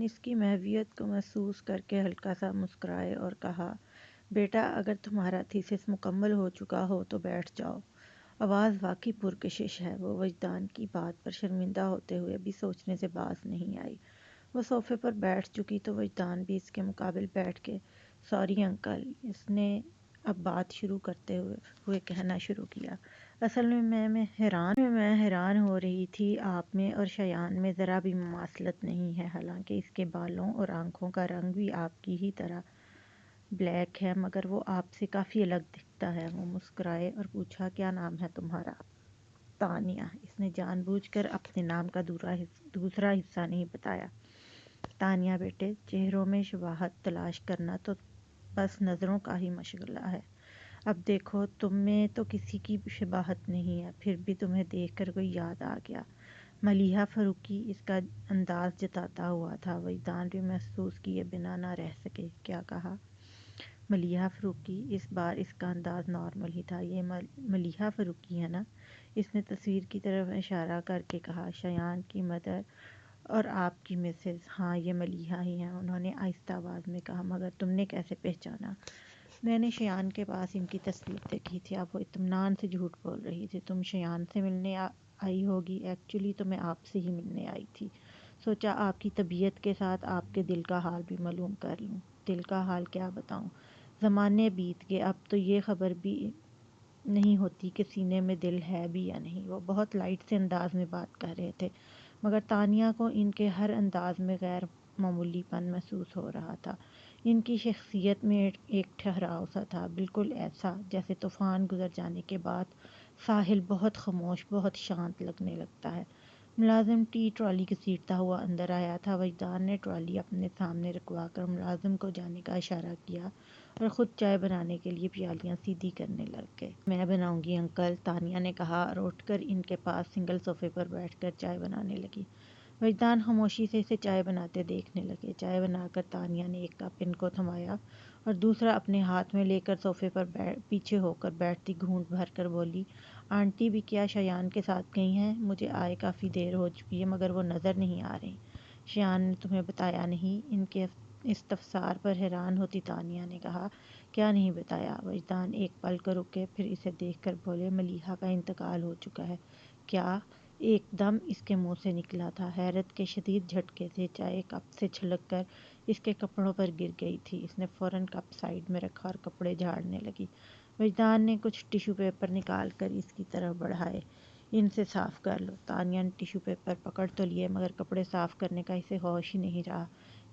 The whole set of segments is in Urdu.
اس کی محویت کو محسوس کر کے ہلکا سا مسکرائے اور کہا، بیٹا اگر تمہارا تھیسس مکمل ہو چکا ہو تو بیٹھ جاؤ۔ آواز واقعی پرکشش ہے۔ وہ وجدان کی بات پر شرمندہ ہوتے ہوئے بھی سوچنے سے باز نہیں آئی۔ وہ صوفے پر بیٹھ چکی تو وجدان بھی اس کے مقابل بیٹھ کے سوری انکل، اس نے اب بات شروع کرتے ہوئے کہنا شروع کیا، اصل میں حیران ہو رہی تھی آپ میں اور شایان میں ذرا بھی مماثلت نہیں ہے، حالانکہ اس کے بالوں اور آنکھوں کا رنگ بھی آپ کی ہی طرح بلیک ہے، مگر وہ آپ سے کافی الگ دکھتا ہے۔ وہ مسکرائے اور پوچھا، کیا نام ہے تمہارا؟ تانیہ۔ اس نے جان بوجھ کر اپنے نام کا دوسرا حصہ نہیں بتایا۔ تانیہ بیٹے، چہروں میں شباہت تلاش کرنا تو بس نظروں کا ہی مشغلہ ہے۔ اب دیکھو تم میں تو کسی کی شباہت نہیں ہے، پھر بھی تمہیں دیکھ کر کوئی یاد آ گیا۔ ملیحہ فاروقی اس کا انداز جتاتا ہوا تھا۔ وجدان بھی محسوس کیے بنا نہ رہ سکے۔ کیا کہا؟ ملیحہ فاروقی۔ اس بار اس کا انداز نارمل ہی تھا۔ یہ ملیحہ فاروقی ہے نا؟ اس نے تصویر کی طرف اشارہ کر کے کہا، شایان کی مدر اور آپ کی مسز۔ ہاں یہ ملیحہ ہی ہیں، انہوں نے آہستہ آواز میں کہا، مگر تم نے کیسے پہچانا؟ میں نے شایان کے پاس ان کی تصویر دیکھی تھی۔ اب وہ اطمینان سے جھوٹ بول رہی تھی۔ تم شایان سے ملنے آئی ہوگی؟ ایکچولی تو میں آپ سے ہی ملنے آئی تھی، سوچا آپ کی طبیعت کے ساتھ آپ کے دل کا حال بھی معلوم کر لوں۔ دل کا حال کیا بتاؤں؟ زمانے بیت گئے، اب تو یہ خبر بھی نہیں ہوتی کہ سینے میں دل ہے بھی یا نہیں۔ وہ بہت لائٹ سے انداز میں بات کر رہے تھے، مگر تانیہ کو ان کے ہر انداز میں غیر معمولی پن محسوس ہو رہا تھا۔ ان کی شخصیت میں ایک ٹھہراؤ سا تھا، بالکل ایسا جیسے طوفان گزر جانے کے بعد ساحل بہت خاموش، بہت شانت لگنے لگتا ہے۔ ملازم ٹی ٹرالی گھسیٹتا ہوا اندر آیا تھا۔ وجدان نے ٹرالی اپنے سامنے رکوا کر ملازم کو جانے کا اشارہ کیا اور خود چائے بنانے کے لیے پیالیاں سیدھی کرنے لگ گئے۔ میں بناؤں گی انکل، تانیہ نے کہا اور اٹھ کر ان کے پاس سنگل صوفے پر بیٹھ کر چائے بنانے لگی۔ وجدان خاموشی سے اسے چائے بناتے دیکھنے لگے۔ چائے بنا کر تانیہ نے ایک کپ ان کو تھمایا اور دوسرا اپنے ہاتھ میں لے کر صوفے پر پیچھے ہو کر بیٹھتی گھونٹ بھر کر بولی، آنٹی بھی کیا شایان کے ساتھ گئی ہیں؟ مجھے آئے کافی دیر ہو چکی ہے مگر وہ نظر نہیں آ رہی۔ شایان نے تمہیں بتایا نہیں؟ ان کے استفسار پر حیران ہوتی تانیہ نے کہا، کیا نہیں بتایا؟ وجدان ایک پل کو رکے، پھر اسے دیکھ کر بولے، ملیحہ کا انتقال ہو چکا ہے۔ کیا؟ ایک دم اس کے منہ سے نکلا تھا۔ حیرت کے شدید جھٹکے سے چائے کپ سے چھلک کر اس کے کپڑوں پر گر گئی تھی۔ اس نے فوراً کپ سائیڈ میں رکھا اور کپڑے جھاڑنے لگی۔ وجدان نے کچھ ٹیشو پیپر نکال کر اس کی طرف بڑھائے، ان سے صاف کر لو۔ تانیہ نے ٹیشو پیپر پکڑ تو لیے مگر کپڑے صاف کرنے کا اسے ہوش ہی نہیں رہا۔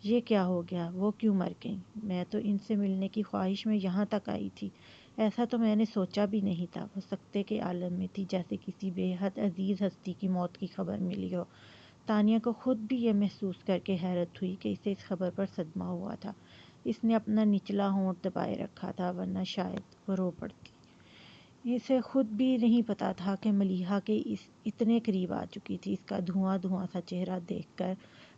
یہ کیا ہو گیا؟ وہ کیوں مر گئیں؟ میں تو ان سے ملنے کی خواہش میں یہاں تک آئی تھی، ایسا تو میں نے سوچا بھی نہیں تھا۔ وہ سکتے کے عالم میں تھی، جیسے کسی بے حد عزیز ہستی کی موت کی خبر ملی ہو۔ تانیہ کو خود بھی یہ محسوس کر کے حیرت ہوئی کہ اسے اس خبر پر صدمہ ہوا تھا۔ اس نے اپنا نچلا ہونٹ دبائے رکھا تھا، ورنہ شاید وہ رو پڑتی۔ اسے خود بھی نہیں پتا تھا کہ ملیحہ کے اتنے قریب آ چکی تھی۔ اس کا دھواں دھواں سا چہرہ دیکھ کر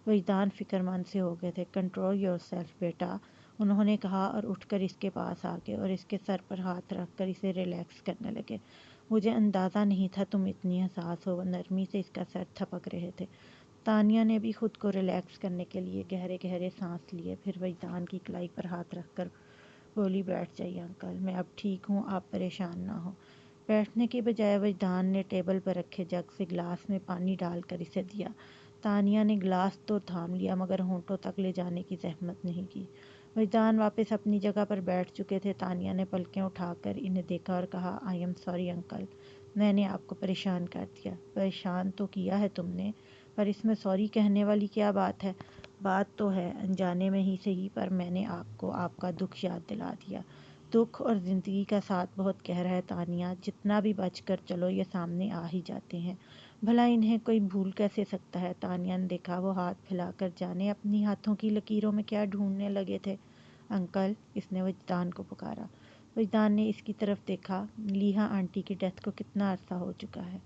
وجدان فکر مند سے ہو گئے تھے۔ کنٹرول یور سیلف بیٹا، انہوں نے کہا اور اٹھ کر اس کے پاس آ گئے اور اس کے سر پر ہاتھ رکھ کر اسے ریلیکس کرنے لگے۔ مجھے اندازہ نہیں تھا تم اتنی حساس ہو۔ وہ نرمی سے اس کا سر تھپک رہے تھے۔ تانیہ نے بھی خود کو ریلیکس کرنے کے لیے گہرے گہرے سانس لیے، پھر وجدان کی کلائی پر ہاتھ رکھ کر بولی، بیٹھ جائیے انکل، میں اب ٹھیک ہوں، آپ پریشان نہ ہوں۔ بیٹھنے کے بجائے وجدان نے ٹیبل پر رکھے جگ سے گلاس میں پانی ڈال کر اسے دیا۔ تانیہ نے گلاس تو تھام لیا مگر ہونٹوں تک لے جانے کی زحمت نہیں کی۔ وجدان واپس اپنی جگہ پر بیٹھ چکے تھے۔ تانیہ نے پلکیں اٹھا کر انہیں دیکھا اور کہا، آئی ایم سوری انکل، میں نے آپ کو پریشان کر دیا۔ پریشان تو کیا ہے تم نے، پر اس میں سوری کہنے والی کیا بات ہے؟ بات تو ہے، انجانے میں ہی صحیح، پر میں نے آپ کو آپ کا دکھ یاد دلا دیا۔ دکھ اور زندگی کا ساتھ بہت گہرا ہے تانیہ، جتنا بھی بچ کر چلو یہ سامنے آ ہی جاتے ہیں، بھلا انہیں کوئی بھول کیسے سکتا ہے؟ تانیہ نے دیکھا وہ ہاتھ پھیلا کر جانے اپنی ہاتھوں کی لکیروں میں کیا ڈھونڈنے لگے تھے۔ انکل، اس نے وجدان کو پکارا۔ وجدان نے اس کی طرف دیکھا۔ ملیحہ آنٹی کی ڈیتھ کو کتنا عرصہ ہو چکا ہے؟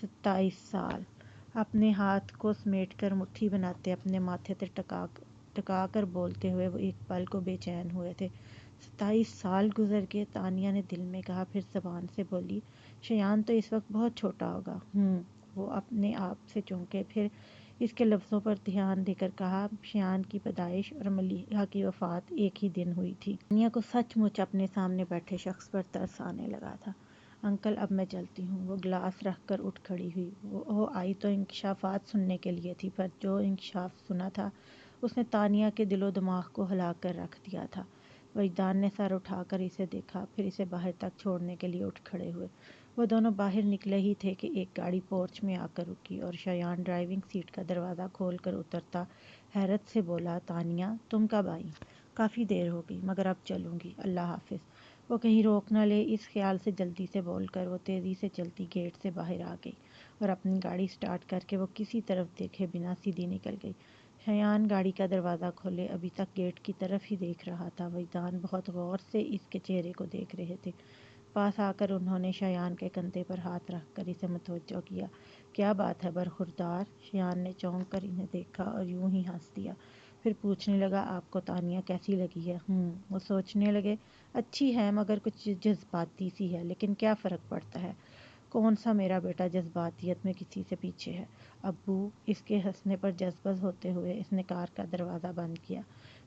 27 سال۔ اپنے ہاتھ کو سمیٹ کر مٹھی بناتے اپنے ماتھے سے ٹکا کر بولتے ہوئے وہ ایک پل کو بے چین ہوئے تھے۔ 27 سال گزر گئے، تانیہ نے دل میں کہا، پھر زبان سے بولی، شایان تو اس وقت بہت چھوٹا ہوگا۔ وہ اپنے آپ سے چونکے، پھر اس کے لفظوں پر دھیان دے کر کہا، شایان کی پیدائش اور ملیحہ کی وفات ایک ہی دن ہوئی تھی۔ تانیہ کو سچ مچ اپنے سامنے بیٹھے شخص پر ترس آنے لگا تھا۔ انکل اب میں چلتی ہوں۔ وہ گلاس رکھ کر اٹھ کھڑی ہوئی۔ وہ آئی تو انکشافات سننے کے لیے تھی، پر جو انکشاف سنا تھا اس نے تانیہ کے دل و دماغ کو ہلا کر رکھ دیا تھا۔ وجدان نے سر اٹھا کر اسے دیکھا، پھر اسے باہر تک چھوڑنے کے لیے اٹھ کھڑے ہوئے۔ وہ دونوں باہر نکلے ہی تھے کہ ایک گاڑی پورچ میں آ کر رکی اور شایان ڈرائیونگ سیٹ کا دروازہ کھول کر اترتا حیرت سے بولا، تانیہ تم کب آئیں؟ کافی دیر ہو گئی، مگر اب چلوں گی، اللہ حافظ۔ وہ کہیں روک نہ لے اس خیال سے جلدی سے بول کر وہ تیزی سے چلتی گیٹ سے باہر آ گئی اور اپنی گاڑی سٹارٹ کر کے وہ کسی طرف دیکھے بنا سیدھی نکل گئی۔ شایان گاڑی کا دروازہ کھولے ابھی تک گیٹ کی طرف ہی دیکھ رہا تھا۔ وجدان بہت غور سے اس کے چہرے کو دیکھ رہے تھے۔ پاس آ کر انہوں نے شایان کے کندھے پر ہاتھ رکھ کر اسے متوجہ کیا۔ کیا بات ہے برخوردار؟ شایان نے چونک کر انہیں دیکھا اور یوں ہی ہنس دیا، پھر پوچھنے لگا، آپ کو تانیہ کیسی لگی ہے؟ وہ سوچنے لگے، اچھی ہے مگر کچھ جذباتی سی ہے، لیکن کیا فرق پڑتا ہے؟ کون سا میرا بیٹا جذباتیت میں کسی سے پیچھے ہے؟ ابو، اس کے ہنسنے پر جذبز ہوتے ہوئے اس نے کار کا دروازہ بند کیا،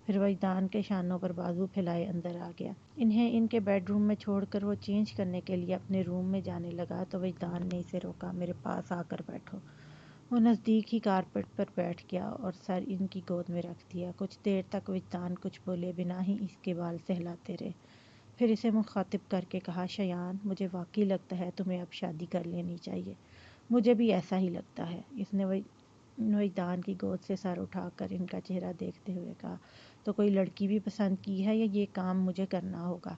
پھر وجدان کے شانوں پر بازو پھیلائے اندر آ گیا۔ انہیں ان کے بیڈ روم میں چھوڑ کر وہ چینج کرنے کے لیے اپنے روم میں جانے لگا تو وجدان نے اسے روکا، میرے پاس آ کر بیٹھو۔ وہ نزدیک ہی کارپٹ پر بیٹھ گیا اور سر ان کی گود میں رکھ دیا۔ کچھ دیر تک وجدان کچھ بولے بنا ہی اس کے بال سہلاتے رہے، پھر اسے مخاطب کر کے کہا، شایان مجھے واقعی لگتا ہے تمہیں اب شادی کر لینی چاہیے۔ مجھے بھی ایسا ہی لگتا ہے۔ اس نے وجدان کی گود سے سر اٹھا کر ان کا چہرہ دیکھتے ہوئے کہا، تو کوئی لڑکی بھی پسند کی ہے یا یہ کام مجھے کرنا ہوگا؟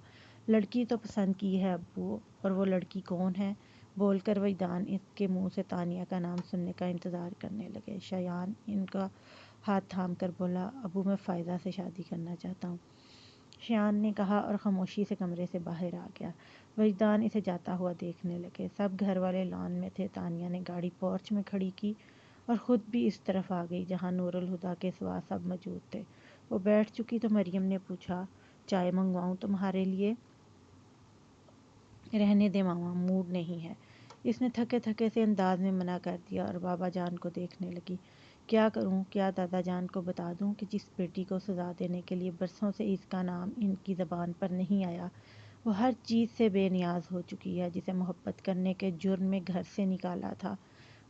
لڑکی تو پسند کی ہے ابو، اور وہ لڑکی کون ہے؟ بول کر وجدان اس کے منہ سے تانیہ کا نام سننے کا انتظار کرنے لگے۔ شایان ان کا ہاتھ تھام کر بولا، ابو میں فائزہ سے شادی کرنا چاہتا ہوں، شایان نے کہا اور خاموشی سے کمرے سے باہر آ گیا۔ وجدان اسے جاتا ہوا دیکھنے لگے۔ سب گھر والے لان میں تھے۔ تانیہ نے گاڑی پورچ میں کھڑی کی اور خود بھی اس طرف آ گئی جہاں نور الہدیٰ کے سوا سب موجود تھے۔ وہ بیٹھ چکی تو مریم نے پوچھا، چائے منگواؤں تمہارے لیے؟ رہنے دے ماما، موڈ نہیں ہے، اس نے تھکے تھکے سے انداز میں منع کر دیا اور بابا جان کو دیکھنے لگی۔ کیا کروں؟ کیا دادا جان کو بتا دوں کہ جس بیٹی کو سزا دینے کے لیے برسوں سے اس کا نام ان کی زبان پر نہیں آیا، وہ ہر چیز سے بے نیاز ہو چکی ہے، جسے محبت کرنے کے جرم میں گھر سے نکالا تھا،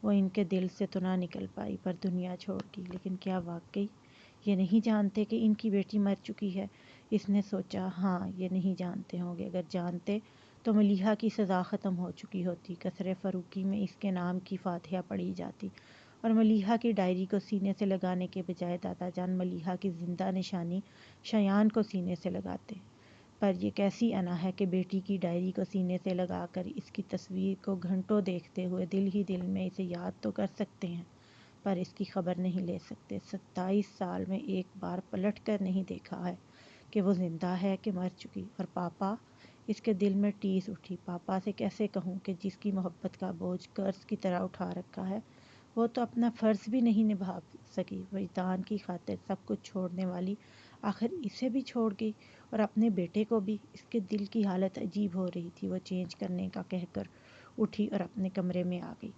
وہ ان کے دل سے تو نہ نکل پائی پر دنیا چھوڑ گئی۔ لیکن کیا واقعی یہ نہیں جانتے کہ ان کی بیٹی مر چکی ہے؟ اس نے سوچا، ہاں یہ نہیں جانتے ہوں گے، اگر جانتے تو ملیحہ کی سزا ختم ہو چکی ہوتی، قصر فاروقی میں اس کے نام کی فاتحہ پڑھی جاتی اور ملیحہ کی ڈائری کو سینے سے لگانے کے بجائے دادا جان ملیحہ کی زندہ نشانی شایان کو سینے سے لگاتے۔ پر یہ کیسی انا ہے کہ بیٹی کی ڈائری کو سینے سے لگا کر اس کی تصویر کو گھنٹوں دیکھتے ہوئے دل ہی دل میں اسے یاد تو کر سکتے ہیں، پر اس کی خبر نہیں لے سکتے۔ 27 سال میں ایک بار پلٹ کر نہیں دیکھا ہے کہ وہ زندہ ہے کہ مر چکی۔ اور پاپا؟ اس کے دل میں ٹیس اٹھی، پاپا سے کیسے کہوں کہ جس کی محبت کا بوجھ قرض کی طرح اٹھا رکھا ہے، وہ تو اپنا فرض بھی نہیں نبھا سکی۔ وجدان کی خاطر سب کچھ چھوڑنے والی آخر اسے بھی چھوڑ گئی اور اپنے بیٹے کو بھی۔ اس کے دل کی حالت عجیب ہو رہی تھی۔ وہ چینج کرنے کا کہہ کر اٹھی اور اپنے کمرے میں آ گئی۔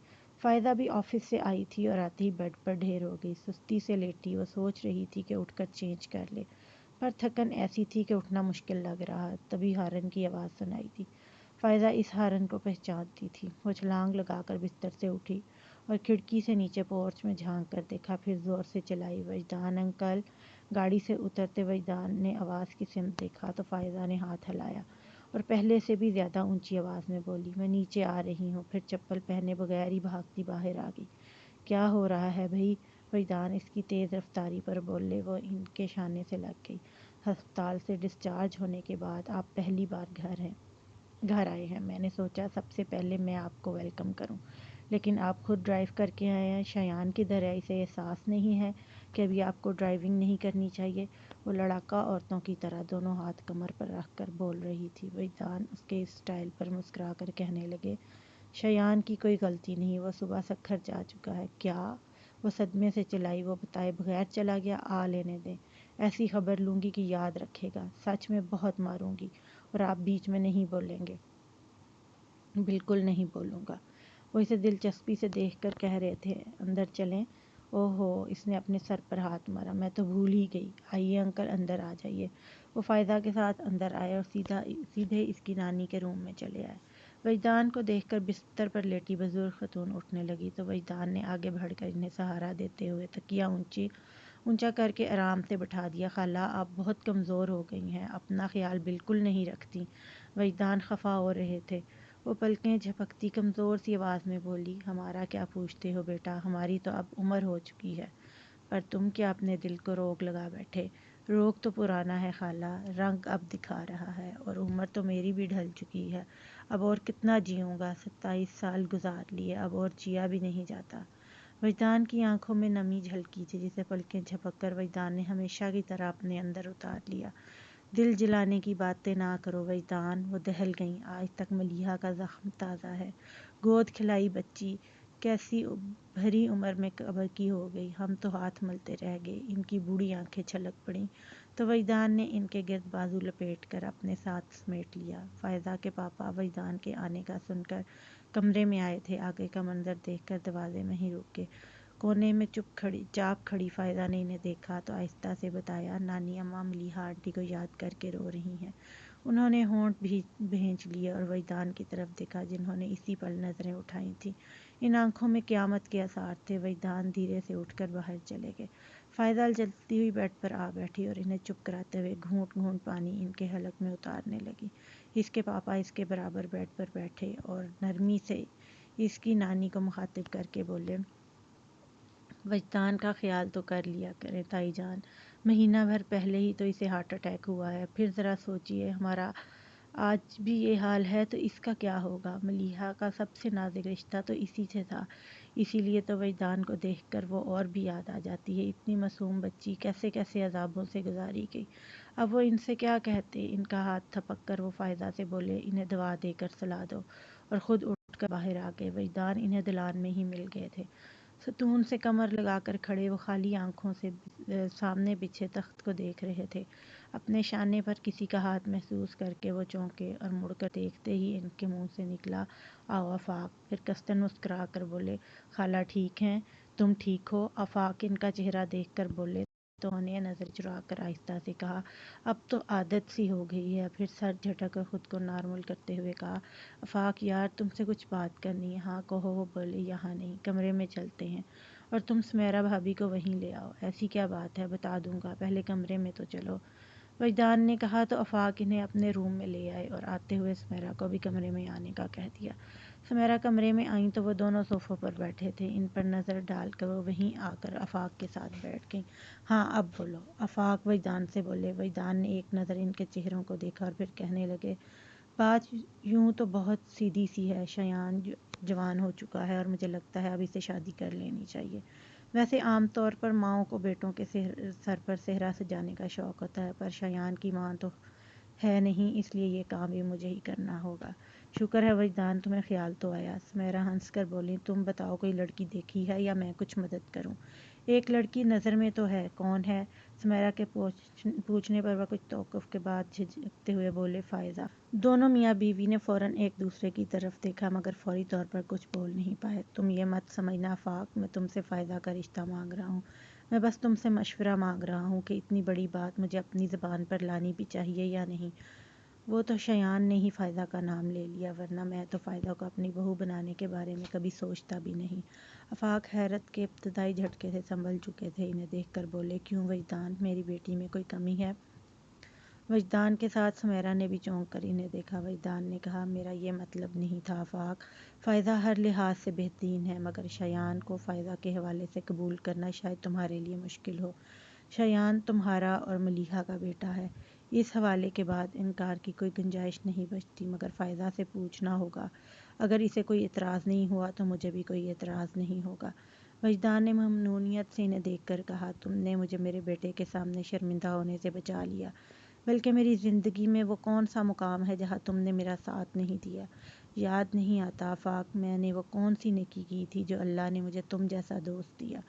فائزہ بھی آفس سے آئی تھی اور آتے ہی بیڈ پر ڈھیر ہو گئی، سستی سے لیٹی۔ وہ سوچ رہی تھی کہ اٹھ کر چینج کر لے، پر تھکن ایسی تھی کہ اٹھنا مشکل لگ رہا۔ تبھی ہارن کی آواز سنائی دی۔ فائزہ اس ہارن کو پہچانتی تھی۔ وہ چھلانگ لگا کر بستر سے اٹھی اور کھڑکی سے نیچے پورچ میں جھانک کر دیکھا، پھر زور سے چلائی، وجدان انکل۔ گاڑی سے اترتے وجدان نے آواز کی سمت دیکھا تو فائزہ نے ہاتھ ہلایا اور پہلے سے بھی زیادہ اونچی آواز میں بولی، میں نیچے آ رہی ہوں، پھر چپل پہنے بغیر ہی بھاگتی باہر آ گئی۔ کیا ہو رہا ہے بھئی؟ وجدان اس کی تیز رفتاری پر بولے۔ وہ ان کے شانے سے لگ گئی۔ ہسپتال سے ڈسچارج ہونے کے بعد آپ پہلی بار گھر آئے ہیں، میں نے سوچا سب سے پہلے میں آپ کو ویلکم کروں، لیکن آپ خود ڈرائیو کر کے آئے ہیں۔ شایان کدھر ہے؟ اسے احساس نہیں ہے کہ ابھی آپ کو ڈرائیونگ نہیں کرنی چاہیے؟ وہ لڑاکا عورتوں کی طرح دونوں ہاتھ کمر پر رکھ کر بول رہی تھی۔ وجدان اس کے اس سٹائل پر مسکرا کر کہنے لگے، شایان کی کوئی غلطی نہیں، وہ صبح سکھر جا چکا ہے۔ کیا؟ وہ صدمے سے چلائی، وہ بتائے بغیر چلا گیا؟ آ لینے دیں، ایسی خبر لوں گی کہ یاد رکھے گا، سچ میں بہت ماروں گی، اور آپ بیچ میں نہیں بولیں گے۔ بالکل نہیں بولوں گا۔ وہ اسے دلچسپی سے دیکھ کر کہہ رہے تھے، اندر چلیں؟ اوہو، اس نے اپنے سر پر ہاتھ مارا، میں تو بھول ہی گئی۔ آئیے انکل، اندر آ جائیے۔ وہ فائدہ کے ساتھ اندر آئے اور سیدھے اس کی نانی کے روم میں چلے آئے۔ وجدان کو دیکھ کر بستر پر لیٹی بزرگ خاتون اٹھنے لگی تو وجدان نے آگے بڑھ کر انہیں سہارا دیتے ہوئے تکیہ اونچا کر کے آرام سے بٹھا دیا۔ خالہ، آپ بہت کمزور ہو گئی ہیں، اپنا خیال بالکل نہیں رکھتی۔ وجدان خفا ہو رہے تھے۔ وہ پلکیں جھپکتی کمزور سی آواز میں بولی، ہمارا کیا پوچھتے ہو بیٹا، ہماری تو اب عمر ہو چکی ہے، پر تم کیا اپنے دل کو روگ لگا بیٹھے۔ روگ تو پرانا ہے خالہ، رنگ اب دکھا رہا ہے، اور عمر تو میری بھی ڈھل چکی ہے، اب اور کتنا جیوں گا، 27 سال گزار لیے، اب اور جیا بھی نہیں جاتا۔ وجدان کی آنکھوں میں نمی جھلکی تھی جسے پلکیں جھپک کر وجدان نے ہمیشہ کی طرح اپنے اندر اتار لیا۔ دل جلانے کی باتیں نہ کرو وجدان، وہ دہل گئیں، آج تک ملیحہ کا زخم تازہ ہے۔ گود کھلائی بچی کیسی بھری عمر میں قبر کی ہو گئی، ہم تو ہاتھ ملتے رہ گئے۔ ان کی بوڑھی آنکھیں چھلک پڑیں تو وجدان نے ان کے گرد بازو لپیٹ کر اپنے ساتھ سمیٹ لیا۔ فائزہ کے پاپا وجدان کے آنے کا سن کر کمرے میں آئے تھے، آگے کا منظر دیکھ کر دروازے میں ہی رک گئے۔ کونے میں چاپ کھڑی فائزہ نے انہیں دیکھا تو آہستہ سے بتایا، نانی اماں ملیحہ آنٹی کو یاد کر کے رو رہی ہیں۔ انہوں نے ہونٹ بھینچ لیے اور وجدان کی طرف دیکھا جنہوں نے اسی پل نظریں اٹھائی تھیں۔ ان آنکھوں میں قیامت کے آثار تھے۔ وجدان دھیرے سے اٹھ کر باہر چلے گئے۔ فائزہ جلتی ہوئی بیڈ پر آ بیٹھی اور انہیں چپ کراتے ہوئے گھونٹ گھونٹ پانی ان کے حلق میں اتارنے لگی۔ اس کے پاپا اس کے برابر بیڈ پر بیٹھے اور نرمی سے اس کی نانی کو مخاطب کر کے بولے، وجدان کا خیال تو کر لیا کریں تائی جان، مہینہ بھر پہلے ہی تو اسے ہارٹ اٹیک ہوا ہے، پھر ذرا سوچئے ہمارا آج بھی یہ حال ہے تو اس کا کیا ہوگا۔ ملیحہ کا سب سے نازک رشتہ تو اسی سے تھا، اسی لیے تو وجدان کو دیکھ کر وہ اور بھی یاد آ جاتی ہے۔ اتنی معصوم بچی کیسے کیسے عذابوں سے گزاری گئی، اب وہ ان سے کیا کہتے۔ ان کا ہاتھ تھپک کر وہ فائزہ سے بولے، انہیں دوا دے کر سلا دو، اور خود اٹھ کر باہر آ گئے۔ وجدان انہیں دلان میں ہی مل گئے تھے۔ ستون سے کمر لگا کر کھڑے وہ خالی آنکھوں سے سامنے بچھے تخت کو دیکھ رہے تھے۔ اپنے شانے پر کسی کا ہاتھ محسوس کر کے وہ چونکے اور مڑ کر دیکھتے ہی ان کے منہ سے نکلا، آؤ آفاق۔ پھر کستن مسکرا کر بولے، خالہ ٹھیک ہیں، تم ٹھیک ہو؟ آفاق ان کا چہرہ دیکھ کر بولے تو انہیں نظر چرا کر آہستہ سے کہا، اب تو عادت سی ہو گئی ہے۔ پھر سر جھٹک کر خود کو نارمل کرتے ہوئے کہا، آفاق یار تم سے کچھ بات کرنی ہے۔ ہاں کہو۔ وہ بولے، یہاں نہیں، کمرے میں چلتے ہیں، اور تم سمیرا بھابھی کو وہیں لے آؤ۔ ایسی کیا بات ہے، بتا دوں گا، پہلے کمرے میں تو چلو۔ وجدان نے کہا تو آفاق انہیں اپنے روم میں لے آئے اور آتے ہوئے سمیرا کو بھی کمرے میں آنے کا کہہ دیا۔ سمیرا کمرے میں آئیں تو وہ دونوں صوفوں پر بیٹھے تھے۔ ان پر نظر ڈال کر وہ وہیں آ کر آفاق کے ساتھ بیٹھ گئیں۔ ہاں اب بولو، آفاق وجدان سے بولے۔ وجدان نے ایک نظر ان کے چہروں کو دیکھا اور پھر کہنے لگے، بات یوں تو بہت سیدھی سی ہے، شایان جوان ہو چکا ہے اور مجھے لگتا ہے اب اسے شادی کر لینی چاہیے۔ ویسے عام طور پر ماؤں کو بیٹوں کے سر پر صحرا سجانے کا شوق ہوتا ہے، پر شایان کی ماں تو ہے نہیں، اس لیے یہ کام بھی مجھے ہی کرنا ہوگا۔ شکر ہے وجدان تمہیں خیال تو آیا۔ سمیرا ہنس کر بولی، تم بتاؤ کوئی لڑکی دیکھی ہے یا میں کچھ مدد کروں؟ ایک لڑکی نظر میں تو ہے، کون ہے؟ سمیرا کے پوچھنے پر وہ کچھ توقف کے بعد جھجکتے ہوئے بولے، فائزہ۔ دونوں میاں بیوی نے فوراً ایک دوسرے کی طرف دیکھا مگر فوری طور پر کچھ بول نہیں پائے۔ تم یہ مت سمجھنا آفاق، میں تم سے فائزہ کا رشتہ مانگ رہا ہوں، میں بس تم سے مشورہ مانگ رہا ہوں کہ اتنی بڑی بات مجھے اپنی زبان پر لانی بھی چاہیے یا نہیں۔ وہ تو شایان نے ہی فائزہ کا نام لے لیا، ورنہ میں تو فائزہ کو اپنی بہو بنانے کے بارے میں کبھی سوچتا بھی نہیں۔ آفاق حیرت کے ابتدائی جھٹکے سے سنبھل چکے تھے، انہیں دیکھ کر بولے، کیوں وجدان، میری بیٹی میں کوئی کمی ہے؟ وجدان کے ساتھ سمیرا نے بھی چونک کر انہیں دیکھا۔ وجدان نے کہا، میرا یہ مطلب نہیں تھا آفاق، فائزہ ہر لحاظ سے بہترین ہے، مگر شایان کو فائزہ کے حوالے سے قبول کرنا شاید تمہارے لیے مشکل ہو۔ شایان تمہارا اور ملیحہ کا بیٹا ہے، اس حوالے کے بعد انکار کی کوئی گنجائش نہیں بچتی، مگر فائزہ سے پوچھنا ہوگا، اگر اسے کوئی اعتراض نہیں ہوا تو مجھے بھی کوئی اعتراض نہیں ہوگا۔ وجدان نے ممنونیت سے انہیں دیکھ کر کہا، تم نے مجھے میرے بیٹے کے سامنے شرمندہ ہونے سے بچا لیا، بلکہ میری زندگی میں وہ کون سا مقام ہے جہاں تم نے میرا ساتھ نہیں دیا؟ یاد نہیں آتا آفاق، میں نے وہ کون سی نیکی کی تھی جو اللہ نے مجھے تم جیسا دوست دیا؟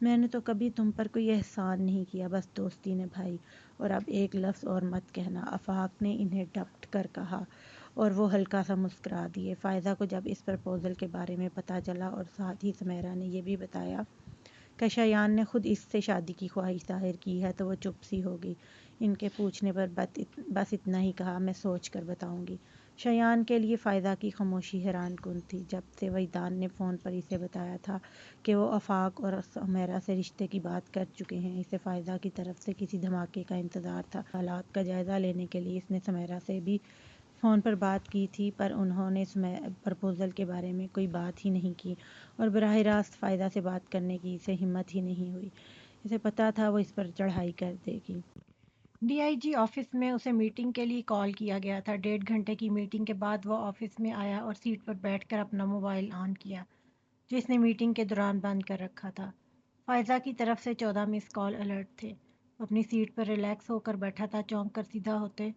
میں نے تو کبھی تم پر کوئی احسان نہیں کیا، بس دوستی نبھائی، اور اب ایک لفظ اور مت کہنا۔ آفاق نے انہیں ڈپٹ کر کہا اور وہ ہلکا سا مسکرا دیے۔ فائزہ کو جب اس پرپوزل کے بارے میں پتہ چلا اور ساتھ ہی سمیرا نے یہ بھی بتایا کہ شایان نے خود اس سے شادی کی خواہش ظاہر کی ہے تو وہ چپ سی ہوگی۔ ان کے پوچھنے پر بس اتنا ہی کہا، میں سوچ کر بتاؤں گی۔ شایان کے لیے فائدہ کی خاموشی حیران کن تھی۔ جب سے وجدان نے فون پر اسے بتایا تھا کہ وہ آفاق اور سمیرہ سے رشتے کی بات کر چکے ہیں، اسے فائدہ کی طرف سے کسی دھماکے کا انتظار تھا۔ حالات کا جائزہ لینے کے لیے اس نے سمیرہ سے بھی فون پر بات کی تھی، پر انہوں نے پرپوزل کے بارے میں کوئی بات ہی نہیں کی اور براہ راست فائدہ سے بات کرنے کی اسے ہمت ہی نہیں ہوئی۔ اسے پتہ تھا وہ اس پر چڑھائی کر دے گی۔ ڈی آئی جی آفس میں اسے میٹنگ کے لیے کال کیا گیا تھا۔ 1.5 گھنٹے کی میٹنگ کے بعد وہ آفس میں آیا اور سیٹ پر بیٹھ کر اپنا موبائل آن کیا جو اس نے میٹنگ کے دوران بند کر رکھا تھا۔ فائزہ کی طرف سے 14 مس کال الرٹ تھے۔ وہ اپنی سیٹ پر ریلیکس ہو کر بیٹھا تھا۔ چونک کر سیدھا ہوتے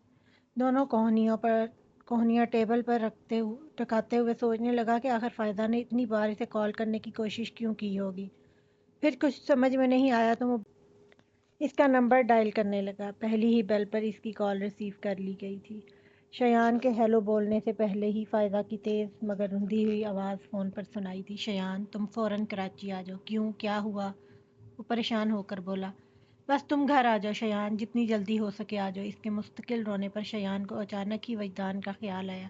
دونوں کوہنیاں ٹیبل پر ٹکاتے ہوئے سوچنے لگا کہ آخر فائدہ نے اتنی بار اسے کال کرنے کی کوشش کیوں کی ہوگی۔ پھر کچھ سمجھ میں نہیں آیا تو وہ اس کا نمبر ڈائل کرنے لگا۔ پہلی ہی بیل پر اس کی کال ریسیو کر لی گئی تھی۔ شایان کے ہیلو بولنے سے پہلے ہی فائدہ کی تیز مگر رندھی ہوئی آواز فون پر سنائی دی، شایان تم فوراً کراچی آ جاؤ۔ کیوں، کیا ہوا؟ وہ پریشان ہو کر بولا۔ بس تم گھر آ جاؤ شایان، جتنی جلدی ہو سکے آ جاؤ۔ اس کے مستقل رونے پر شایان کو اچانک ہی وجدان کا خیال آیا۔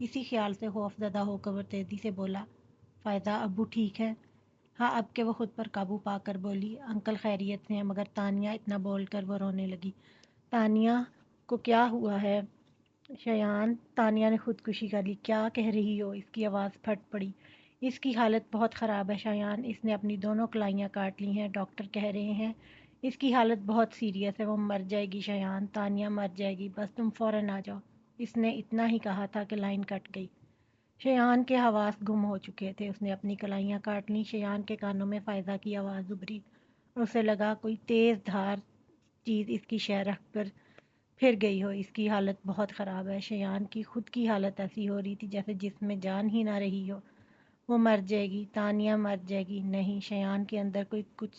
اسی خیال سے خوف زدہ ہو کر وہ تیزی سے بولا، فائدہ ابو ٹھیک ہے؟ ہاں، اب کہ وہ خود پر قابو پا کر بولی، انکل خیریت سے ہیں، مگر تانیہ، اتنا بول کر وہ رونے لگی۔ تانیہ کو کیا ہوا ہے؟ شایان، تانیہ نے خودکشی کر لی۔ کیا کہہ رہی ہو؟ اس کی آواز پھٹ پڑی۔ اس کی حالت بہت خراب ہے شایان، اس نے اپنی دونوں کلائیاں کاٹ لی ہیں، ڈاکٹر کہہ رہے ہیں اس کی حالت بہت سیریس ہے، وہ مر جائے گی شایان، تانیہ مر جائے گی، بس تم فوراً آ جاؤ۔ اس نے اتنا ہی کہا تھا کہ لائن کٹ گئی۔ شایان کے حواس گم ہو چکے تھے۔ اس نے اپنی کلائیاں کاٹ لیں۔ شایان کے کانوں میں فائدہ کی آواز ابھری اور اسے لگا کوئی تیز دھار چیز اس کی شہ رکھ کر پھر گئی ہو۔ اس کی حالت بہت خراب ہے۔ شایان کی خود کی حالت ایسی ہو رہی تھی جیسے جسم میں جان ہی نہ رہی ہو۔ وہ مر جائے گی، تانیہ مر جائے گی۔ نہیں، شایان کے اندر کچھ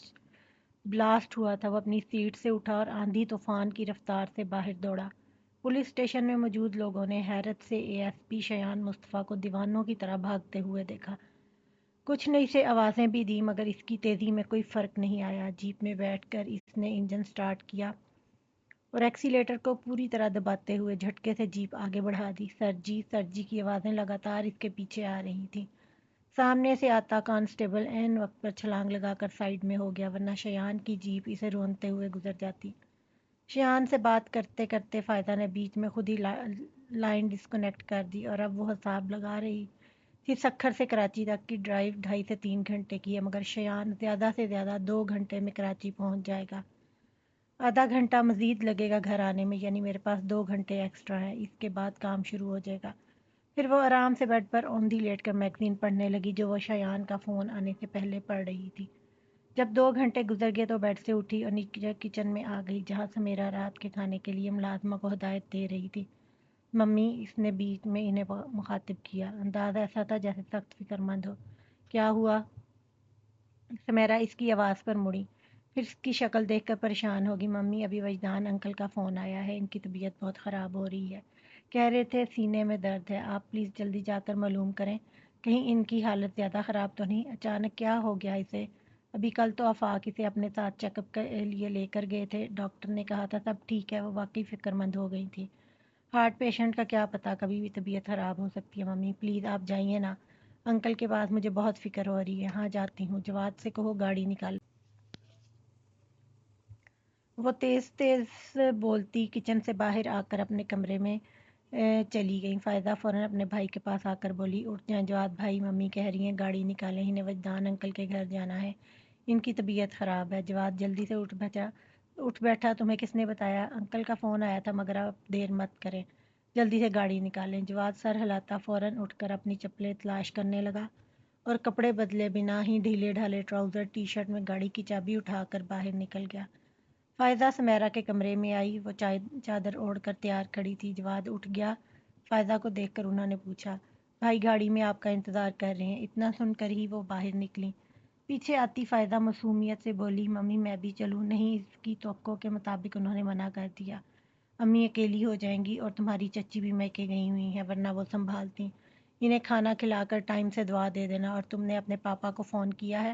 بلاسٹ ہوا تھا۔ وہ اپنی سیٹ سے اٹھا اور آندھی طوفان کی رفتار سے باہر دوڑا۔ پولیس اسٹیشن میں موجود لوگوں نے حیرت سے اے ایس پی شایان مصطفیٰ کو دیوانوں کی طرح بھاگتے ہوئے دیکھا۔ کچھ نے اسے آوازیں بھی دیں مگر اس کی تیزی میں کوئی فرق نہیں آیا۔ جیپ میں بیٹھ کر اس نے انجن سٹارٹ کیا اور ایکسیلیٹر کو پوری طرح دباتے ہوئے جھٹکے سے جیپ آگے بڑھا دی۔ سر جی کی آوازیں لگاتار اس کے پیچھے آ رہی تھیں۔ سامنے سے آتا کانسٹیبل عین وقت پر چھلانگ لگا کر سائیڈ میں ہو گیا، ورنہ شایان کی جیپ اسے رونتے ہوئے گزر جاتی۔ شایان سے بات کرتے کرتے فائدہ نے بیچ میں خود ہی لائن ڈسکنیکٹ کر دی اور اب وہ حساب لگا رہی تھی سکھر سے کراچی تک کی ڈرائیو 2.5 سے 3 گھنٹے کی ہے، مگر شایان زیادہ سے زیادہ 2 گھنٹے میں کراچی پہنچ جائے گا۔ آدھا گھنٹہ مزید لگے گا گھر آنے میں، یعنی میرے پاس 2 گھنٹے ایکسٹرا ہیں۔ اس کے بعد کام شروع ہو جائے گا۔ پھر وہ آرام سے بیڈ پر اوندھی لیٹ کر میگزین پڑھنے لگی جو وہ شایان کا فون آنے سے پہلے پڑھ رہی تھی۔ جب 2 گھنٹے گزر گئے تو بیڈ سے اٹھی اور نیچے کچن میں آ گئی جہاں سمیرہ رات کے کھانے کے لیے ملازمہ کو ہدایت دے رہی تھی۔ ممی، اس نے بیچ میں انہیں مخاطب کیا، انداز ایسا تھا جیسے سخت فکر مند ہو۔ کیا ہوا؟ سمیرہ اس کی آواز پر مڑی، پھر اس کی شکل دیکھ کر پریشان ہوگی۔ ممی، ابھی وجدان انکل کا فون آیا ہے، ان کی طبیعت بہت خراب ہو رہی ہے، کہہ رہے تھے سینے میں درد ہے، آپ پلیز جلدی جا کر معلوم کریں کہیں ان کی حالت زیادہ خراب تو نہیں۔ اچانک کیا ہو گیا اسے؟ ابھی کل تو آفاق اسے اپنے ساتھ چیک اپ کے لیے لے کر گئے تھے، ڈاکٹر نے کہا تھا سب ٹھیک ہے۔ وہ واقعی فکر مند ہو گئی تھی۔ ہارٹ پیشنٹ کا کیا پتہ، کبھی بھی طبیعت خراب ہو سکتی ہے۔ ممی پلیز آپ جائیے نا انکل کے پاس، مجھے بہت فکر ہو رہی ہے۔ ہاں جاتی ہوں، جواد سے کہو گاڑی نکال۔ وہ تیز تیز بولتی کچن سے باہر آ کر اپنے کمرے میں چلی گئیں۔ فائدہ فوراً اپنے بھائی کے پاس آ کر بولی، اٹھ جائیں جواد بھائی، ممی کہہ رہی ہیں گاڑی نکالیں، انہیں وجدان انکل کے گھر جانا ہے، ان کی طبیعت خراب ہے۔ جواد جلدی سے اٹھ بیٹھا، تمہیں کس نے بتایا؟ انکل کا فون آیا تھا، مگر آپ دیر مت کریں، جلدی سے گاڑی نکالیں۔ جواد سر ہلاتا فوراً اٹھ کر اپنی چپلیں تلاش کرنے لگا اور کپڑے بدلے بنا ہی ڈھیلے ڈھالے ٹراؤزر ٹی شرٹ میں گاڑی کی چابی اٹھا کر باہر نکل گیا۔ فائزہ سمیرہ کے کمرے میں آئی، وہ چادر اوڑھ کر تیار کھڑی تھی۔ جواد اٹھ گیا۔ فائزہ کو دیکھ کر انہوں نے پوچھا، بھائی گاڑی میں آپ کا انتظار کر رہے ہیں۔ اتنا سن کر ہی وہ باہر نکلی۔ پیچھے آتی فائزہ معصومیت سے بولی، ممی میں بھی چلوں؟ نہیں، اس کی توقع کے مطابق انہوں نے منع کر دیا، امی اکیلی ہو جائیں گی اور تمہاری چچی بھی میکے گئی ہوئی ہیں، ورنہ وہ سنبھالتی، انہیں کھانا کھلا کر ٹائم سے دوا دے دینا۔ اور تم نے اپنے پاپا کو فون کیا ہے؟